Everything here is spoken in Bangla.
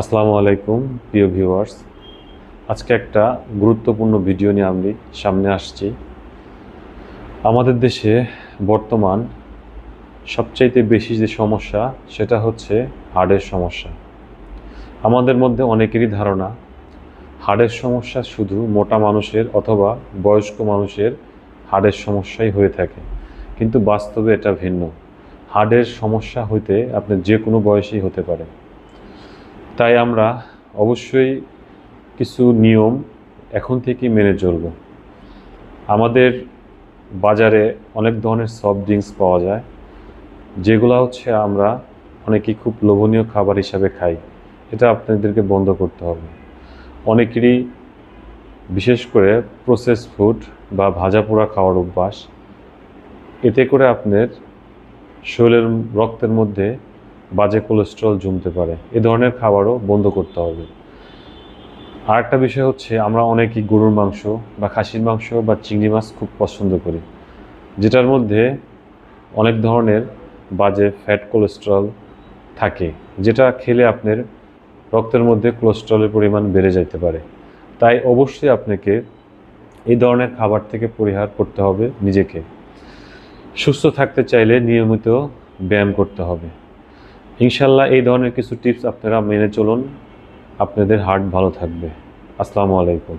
আসসালামু আলাইকুম প্রিয় ভিউয়ার্স। আজকে একটা গুরুত্বপূর্ণ ভিডিও নিয়ে আমি সামনে আসছি। আমাদের দেশে বর্তমান সবচাইতে বেশি যে সমস্যা সেটা হচ্ছে হার্টের সমস্যা। আমাদের মধ্যে অনেকেরই ধারণা হার্টের সমস্যা শুধু মোটা মানুষের অথবা বয়স্ক মানুষের হার্টের সমস্যাই হয়ে থাকে, কিন্তু বাস্তবে এটা ভিন্ন। হার্টের সমস্যা হইতে আপনার যে কোনো বয়সেই হতে পারে। তাই আমরা অবশ্যই কিছু নিয়ম এখন থেকেই মেনে চলব। আমাদের বাজারে অনেক ধরনের সফট ড্রিঙ্কস পাওয়া যায়, যেগুলো হচ্ছে আমরা অনেকেই খুব লোভনীয় খাবার হিসাবে খাই। এটা আপনাদেরকে বন্ধ করতে হবে। অনেকেরই বিশেষ করে প্রসেস ফুড বা ভাজা পোড়া খাওয়ার অভ্যাস, এতে করে আপনার শরীরের রক্তের মধ্যে বাজে কোলেস্টেরল জমতে পারে। এ ধরনের খাবারও বন্ধ করতে হবে। আরেকটা বিষয় হচ্ছে আমরা অনেকেই গরুর মাংস বা খাসির মাংস বা চিংড়ি মাছ খুব পছন্দ করি, যেটার মধ্যে অনেক ধরনের বাজে ফ্যাট কোলেস্টেরল থাকে, যেটা খেলে আপনার রক্তের মধ্যে কোলেস্টেরলের পরিমাণ বেড়ে যেতে পারে। তাই অবশ্যই আপনাকে এই ধরনের খাবার থেকে পরিহার করতে হবে নিজেকে। সুস্থ থাকতে চাইলে নিয়মিত ব্যায়াম করতে হবে। ইনশাল্লাহ এই ধরনের কিছু টিপস আপনারা মেনে চলুন, আপনাদের হার্ট ভালো থাকবে। আসসালামু আলাইকুম।